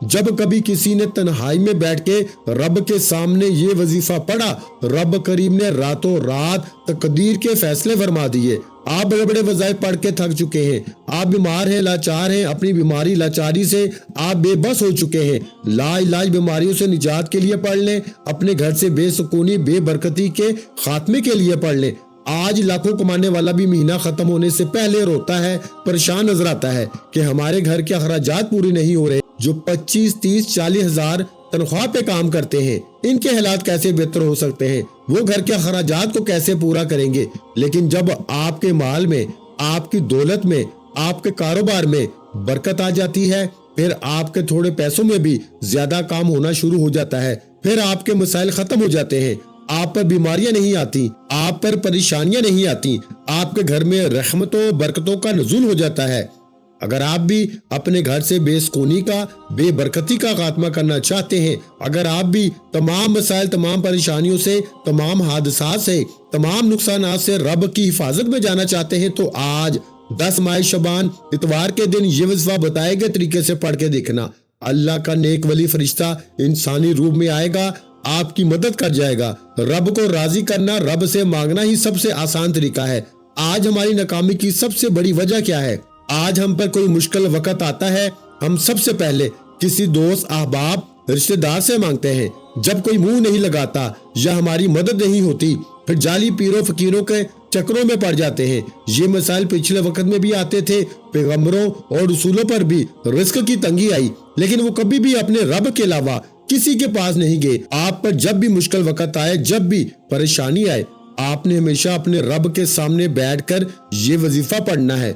جب کبھی کسی نے تنہائی میں بیٹھ کے رب کے سامنے یہ وظیفہ پڑھا، رب کریم نے راتوں رات تقدیر کے فیصلے فرما دیے۔ آپ بڑے بڑے وظائف پڑھ کے تھک چکے ہیں، آپ بیمار ہیں، لاچار ہیں، اپنی بیماری لاچاری سے آپ بے بس ہو چکے ہیں، لا علاج بیماریوں سے نجات کے لیے پڑھ لیں، اپنے گھر سے بے سکونی بے برکتی کے خاتمے کے لیے پڑھ لیں۔ آج لاکھوں کمانے والا بھی مہینہ ختم ہونے سے پہلے روتا ہے، پریشان نظر آتا ہے کہ ہمارے گھر کے اخراجات پوری نہیں ہو رہے۔ جو 25 30 40 ہزار تنخواہ پہ کام کرتے ہیں، ان کے حالات کیسے بہتر ہو سکتے ہیں؟ وہ گھر کے اخراجات کو کیسے پورا کریں گے؟ لیکن جب آپ کے مال میں، آپ کی دولت میں، آپ کے کاروبار میں برکت آ جاتی ہے، پھر آپ کے تھوڑے پیسوں میں بھی زیادہ کام ہونا شروع ہو جاتا ہے، پھر آپ کے مسائل ختم ہو جاتے ہیں، آپ پر بیماریاں نہیں آتی، آپ پر پریشانیاں نہیں آتی، آپ کے گھر میں رحمتوں برکتوں کا نزول ہو جاتا ہے۔ اگر آپ بھی اپنے گھر سے بے سکونی کا بے برکتی کا خاتمہ کرنا چاہتے ہیں، اگر آپ بھی تمام مسائل تمام پریشانیوں سے تمام حادثات سے تمام نقصانات سے رب کی حفاظت میں جانا چاہتے ہیں، تو آج 10 ماہ شعبان اتوار کے دن یہ وظیفہ بتائے گئے طریقے سے پڑھ کے دیکھنا۔ اللہ کا نیک ولی فرشتہ انسانی روپ میں آئے گا، آپ کی مدد کر جائے گا۔ رب کو راضی کرنا، رب سے مانگنا ہی سب سے آسان طریقہ ہے۔ آج ہماری ناکامی کی سب سے بڑی وجہ کیا ہے؟ آج ہم پر کوئی مشکل وقت آتا ہے، ہم سب سے پہلے کسی دوست احباب رشتہ دار سے مانگتے ہیں۔ جب کوئی منہ نہیں لگاتا یا ہماری مدد نہیں ہوتی، پھر جعلی پیروں فقیروں کے چکروں میں پڑ جاتے ہیں۔ یہ مسائل پچھلے وقت میں بھی آتے تھے، پیغمبروں اور رسولوں پر بھی رزق کی تنگی آئی، لیکن وہ کبھی بھی اپنے رب کے علاوہ کسی کے پاس نہیں گئے۔ آپ پر جب بھی مشکل وقت آئے، جب بھی پریشانی آئے، آپ نے ہمیشہ اپنے رب کے سامنے بیٹھ کر یہ وظیفہ پڑھنا ہے۔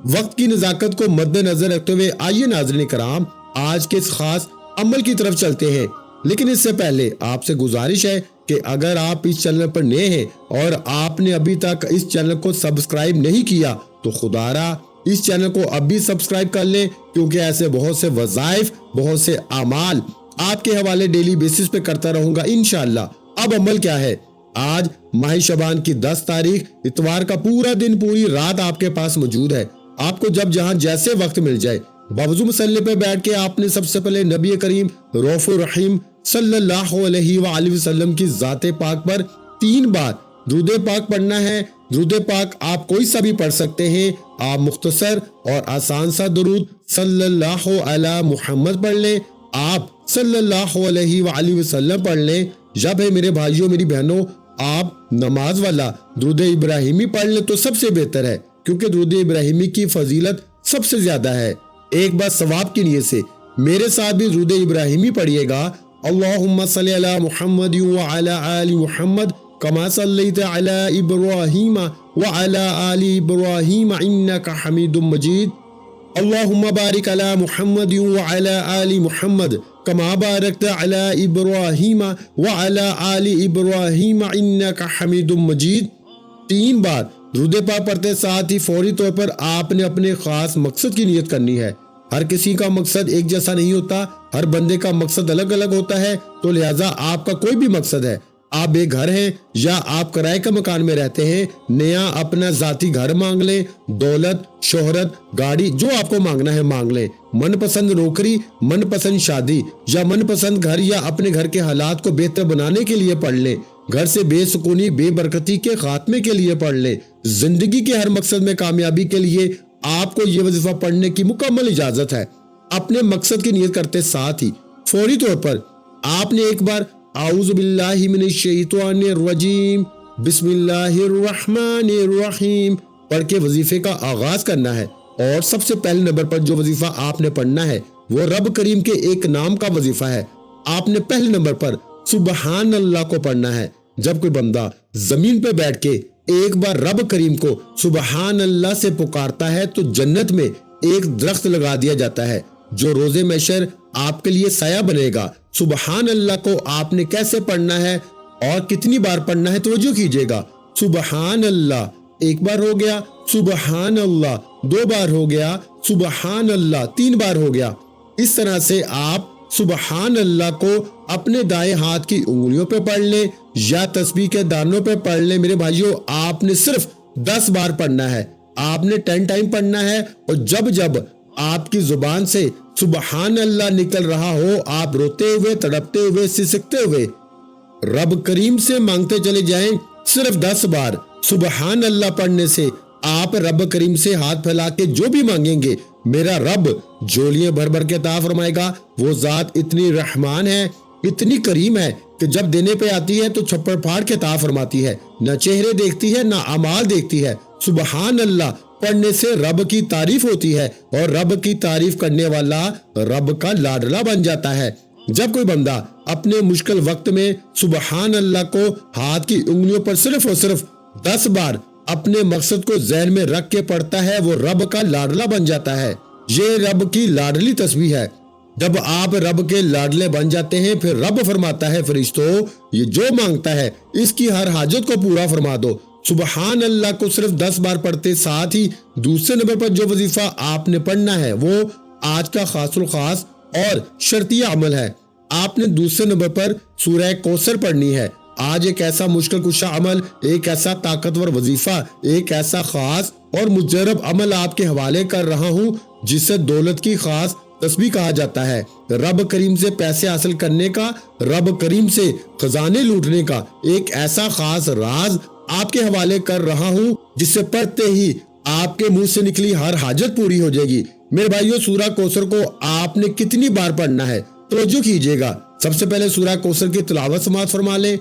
وقت کی نزاکت کو مد نظر رکھتے ہوئے آئیے ناظرین کرام، آج کے اس خاص عمل کی طرف چلتے ہیں۔ لیکن اس سے پہلے آپ سے گزارش ہے کہ اگر آپ اس چینل پر نئے ہیں اور آپ نے ابھی تک اس چینل کو سبسکرائب نہیں کیا، تو خدا را اس چینل کو اب بھی سبسکرائب کر لیں، کیونکہ ایسے بہت سے وظائف، بہت سے اعمال آپ کے حوالے ڈیلی بیسس پہ کرتا رہوں گا انشاءاللہ۔ اب عمل کیا ہے؟ آج ماہ شعبان کی 10 تاریخ اتوار کا پورا دن پوری رات آپ کے پاس موجود ہے۔ آپ کو جب جہاں جیسے وقت مل جائے، باوضو مسلح پہ بیٹھ کے آپ نے سب سے پہلے نبی کریم رؤوف الرحیم صلی اللہ علیہ وآلہ وسلم کی ذات پاک پر 3 بار درود پاک پڑھنا ہے۔ درود پاک آپ کوئی سا بھی پڑھ سکتے ہیں، آپ مختصر اور آسان سا درود صلی اللہ علی محمد پڑھ لیں، آپ صلی اللہ علیہ وآلہ وسلم پڑھ لیں، یا پھر میرے بھائیوں میری بہنوں آپ نماز والا درود ابراہیمی پڑھ لیں تو سب سے بہتر ہے، کیونکہ درود ابراہیمی کی فضیلت سب سے زیادہ ہے۔ ایک بار ثواب کی نیت سے میرے ساتھ بھی درود ابراہیمی پڑھیے گا۔ اللہم صلی علی محمد وعلی آل محمد کما صلیت علی ابراہیم وعلی آل ابراہیم انک حمید مجید۔ اللہم بارک علی محمد وعلی آل محمد کما بارکت علی ابراہیم وعلی آل ابراہیم انک حمید مجید۔ 3 بار درود پاک پڑھتے ساتھ ہی فوری طور پر آپ نے اپنے خاص مقصد کی نیت کرنی ہے۔ ہر کسی کا مقصد ایک جیسا نہیں ہوتا، ہر بندے کا مقصد الگ الگ ہوتا ہے، تو لہٰذا آپ کا کوئی بھی مقصد ہے، آپ بے گھر ہیں یا آپ کرائے کا مکان میں رہتے ہیں، نیا اپنا ذاتی گھر مانگ لیں، دولت، شہرت، گاڑی، جو آپ کو مانگنا ہے مانگ لیں، من پسند نوکری، من پسند شادی یا من پسند گھر، یا اپنے گھر کے حالات کو بہتر بنانے کے لیے پڑھ لیں، گھر سے بے سکونی بے برکتی کے خاتمے کے لیے پڑھ لیں، زندگی کے ہر مقصد میں کامیابی کے لیے آپ کو یہ وظیفہ پڑھنے کی مکمل اجازت ہے۔ اپنے مقصد کی نیت کرتے ساتھ ہی فوری طور پر آپ نے ایک بار اعوذ باللہ من الشیطان الرجیم بسم اللہ الرحمن الرحیم پڑھ کے وظیفے کا آغاز کرنا ہے۔ اور سب سے پہلے نمبر پر جو وظیفہ آپ نے پڑھنا ہے وہ رب کریم کے ایک نام کا وظیفہ ہے۔ آپ نے پہلے نمبر پر سبحان اللہ کو پڑھنا ہے۔ جب کوئی بندہ زمین پہ بیٹھ کے ایک بار رب کریم کو سبحان اللہ سے پکارتا ہے تو جنت میں ایک درخت لگا دیا جاتا ہے جو روز محشر آپ کے لیے سایہ بنے گا۔ سبحان اللہ کو آپ نے کیسے پڑھنا ہے اور کتنی بار پڑھنا ہے توجہ کیجیے گا۔ سبحان اللہ 1 بار ہو گیا، سبحان اللہ 2 بار ہو گیا، سبحان اللہ 3 بار ہو گیا۔ اس طرح سے آپ سبحان اللہ کو اپنے دائیں ہاتھ کی انگلیوں پہ پڑھ لیں یا تسبیح کے دانوں پہ پڑھ لیں۔ میرے بھائیوں آپ نے صرف 10 بار پڑھنا ہے، آپ نے 10 ٹائم پڑھنا ہے، اور جب جب آپ کی زبان سے سبحان اللہ نکل رہا ہو، آپ روتے ہوئے، تڑپتے ہوئے، سسکتے ہوئے رب کریم سے مانگتے چلے جائیں، صرف 10 بار سبحان اللہ پڑھنے سے آپ رب کریم سے ہاتھ پھیلا کے جو بھی مانگیں گے میرا رب جھولیاں بھر بھر کے عطا فرمائے گا۔ وہ ذات اتنی رحمان ہے، اتنی کریم ہے کہ جب دینے پہ آتی ہے تو چھپڑ پھاڑ کے عطا فرماتی ہے، نہ چہرے دیکھتی ہے نہ اعمال دیکھتی ہے۔ سبحان اللہ پڑھنے سے رب کی تعریف ہوتی ہے اور رب کی تعریف کرنے والا رب کا لاڈلا بن جاتا ہے۔ جب کوئی بندہ اپنے مشکل وقت میں سبحان اللہ کو ہاتھ کی انگلیوں پر صرف اور صرف 10 بار اپنے مقصد کو ذہن میں رکھ کے پڑھتا ہے، وہ رب کا لاڈلا بن جاتا ہے۔ یہ رب کی لاڈلی تسبیح ہے۔ جب آپ رب کے لاڈلے بن جاتے ہیں پھر رب فرماتا ہے فرشتوں یہ جو مانگتا ہے اس کی ہر حاجت کو پورا فرما دو۔ سبحان اللہ کو صرف 10 بار پڑھتے ساتھ ہی دوسرے نمبر پر جو وظیفہ آپ نے پڑھنا ہے وہ آج کا خاص الخاص اور شرطیہ عمل ہے۔ آپ نے دوسرے نمبر پر سورہ کوثر پڑھنی ہے۔ آج ایک ایسا مشکل کشا عمل، ایک ایسا طاقتور وظیفہ، ایک ایسا خاص اور مجرب عمل آپ کے حوالے کر رہا ہوں جسے دولت کی خاص تسبیح کہا جاتا ہے۔ رب کریم سے پیسے حاصل کرنے کا، رب کریم سے خزانے لوٹنے کا ایک ایسا خاص راز آپ کے حوالے کر رہا ہوں جسے پڑھتے ہی آپ کے منہ سے نکلی ہر حاجت پوری ہو جائے گی۔ میرے بھائیو، سورہ کوثر کو آپ نے کتنی بار پڑھنا ہے توجہ کیجئے گا۔ سب سے پہلے سورہ کوثر کی تلاوت سماعت فرما لیں۔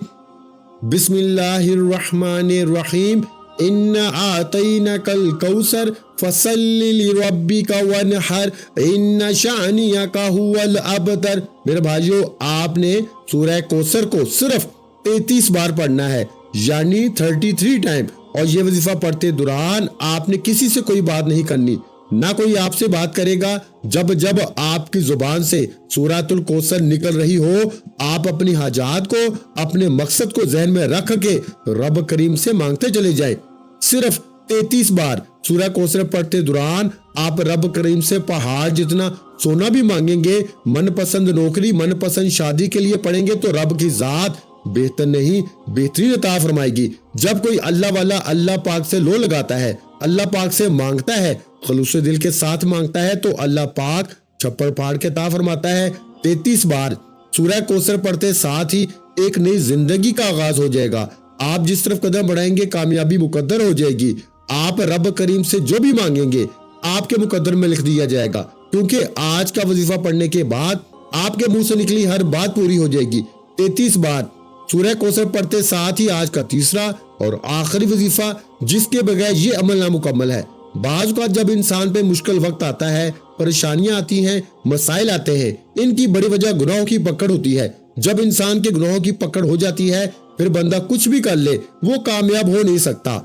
بسم اللہ الرحمن الرحیم، اِنَّا أَعْطَيْنَاكَ الْكَوْثَرَ فَصَلِّ لِرَبِّكَ وَانْحَرْ إِنَّ شَانِئَكَ هُوَ الْأَبْتَرُ۔ میرے بھائیو، آپ نے سورہ کوثر کو صرف 33 بار پڑھنا ہے، یعنی 33 ٹائم، اور یہ وظیفہ پڑھتے دوران آپ نے کسی سے کوئی بات نہیں کرنی، نہ کوئی آپ سے بات کرے گا۔ جب جب آپ کی زبان سے سورۃ الکوثر نکل رہی ہو آپ اپنی حاجات کو، اپنے مقصد کو ذہن میں رکھ کے رب کریم سے مانگتے چلے جائیں۔ صرف 33 بار سورہ کوثر پڑھتے دوران آپ رب کریم سے پہاڑ جتنا سونا بھی مانگیں گے، من پسند نوکری، من پسند شادی کے لیے پڑھیں گے تو رب کی ذات بہتر نہیں بہترین عطا فرمائے گی۔ جب کوئی اللہ والا اللہ پاک سے لو لگاتا ہے، اللہ پاک سے مانگتا ہے، خلوص دل کے ساتھ مانگتا ہے تو اللہ پاک چھپڑ پھاڑ کے عطا فرماتا ہے۔ 33 بار سورہ کوثر پڑھتے ساتھ ہی ایک نئی زندگی کا آغاز ہو جائے گا۔ آپ جس طرف قدم بڑھائیں گے کامیابی مقدر ہو جائے گی۔ آپ رب کریم سے جو بھی مانگیں گے آپ کے مقدر میں لکھ دیا جائے گا، کیونکہ آج کا وظیفہ پڑھنے کے بعد آپ کے منہ سے نکلی ہر بات پوری ہو جائے گی۔ 33 بار سورہ کوثر پڑھتے ساتھ ہی آج کا تیسرا اور آخری وظیفہ جس کے بغیر یہ عمل نامکمل ہے۔ بعض اوقات جب انسان پہ مشکل وقت آتا ہے، پریشانیاں آتی ہیں، مسائل آتے ہیں، ان کی بڑی وجہ گناہوں کی پکڑ ہوتی ہے۔ جب انسان کے گناہوں کی پکڑ ہو جاتی ہے پھر بندہ کچھ بھی کر لے وہ کامیاب ہو نہیں سکتا۔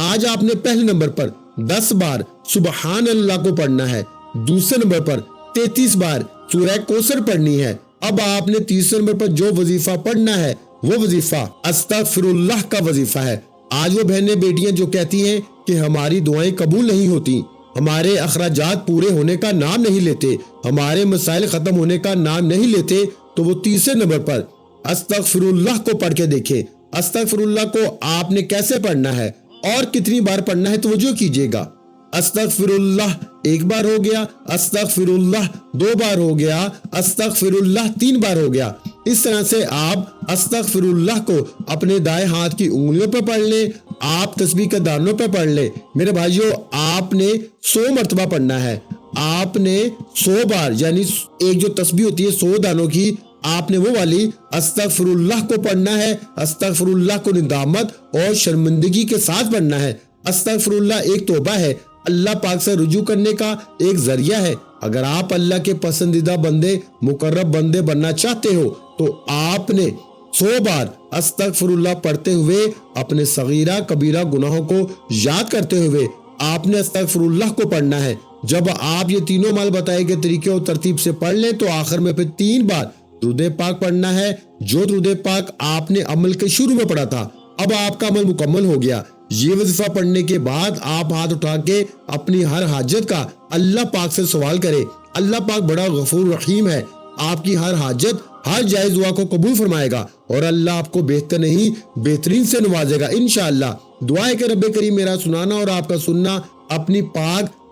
آج آپ نے پہلے نمبر پر 10 بار سبحان اللہ کو پڑھنا ہے، دوسرے نمبر پر 33 بار سورہ کوثر پڑھنی ہے۔ اب آپ نے تیسرے نمبر پر جو وظیفہ پڑھنا ہے وہ وظیفہ استغفر اللہ کا وظیفہ ہے۔ آج وہ بہنیں بیٹیاں جو کہتی ہیں کہ ہماری دعائیں قبول نہیں ہوتی، ہمارے اخراجات پورے ہونے کا نام نہیں لیتے، ہمارے مسائل ختم ہونے کا نام نہیں لیتے، تو وہ تیسرے نمبر پر استغفر اللہ کو پڑھ کے دیکھیں۔ استغفر اللہ کو آپ نے کیسے پڑھنا ہے اور کتنی بار پڑھنا ہے توجہ کیجئے گا۔ استغفر اللہ 1 بار ہو گیا، استغفر اللہ 2 بار ہو گیا، استغفر اللہ 3 بار ہو گیا۔ اس طرح سے آپ استغفر اللہ کو اپنے دائیں ہاتھ کی انگلیوں پہ پڑھ لیں، آپ تسبیح کے دانوں پہ پڑھ لیں۔ میرے بھائیوں، آپ نے 100 مرتبہ پڑھنا ہے، آپ نے 100 بار، یعنی ایک جو تسبیح ہوتی ہے 100 دانوں کی، آپ نے وہ والی استغفر اللہ کو پڑھنا ہے۔ استغفر اللہ کو ندامت اور شرمندگی کے ساتھ پڑھنا ہے۔ استغفر اللہ ایک توبہ ہے، اللہ پاک سے رجوع کرنے کا ایک ذریعہ ہے۔ اگر آپ اللہ کے پسندیدہ بندے، مقرب بندے بننا چاہتے ہو تو آپ نے 100 بار استغفر اللہ پڑھتے ہوئے اپنے صغیرہ کبیرہ گناہوں کو یاد کرتے ہوئے آپ نے استغفر اللہ کو پڑھنا ہے۔ جب آپ یہ تینوں مال بتائے گئے طریقے اور ترتیب سے پڑھ لیں تو آخر میں پھر 3 بار درود پاک پڑھنا ہے، جو درود پاک آپ نے عمل کے شروع میں پڑھا تھا۔ اب آپ کا عمل مکمل ہو گیا۔ یہ وظیفہ پڑھنے کے بعد آپ ہاتھ اٹھا کے اپنی ہر حاجت کا اللہ پاک سے سوال کریں۔ اللہ پاک بڑا غفور رحیم ہے، آپ کی ہر حاجت، ہر جائز دعا کو قبول فرمائے گا اور اللہ آپ کو بہتر نہیں بہترین سے نوازے گا انشاءاللہ۔ دعا ہے کہ رب کریم میرا سنانا اور آپ کا سننا اپنی پاک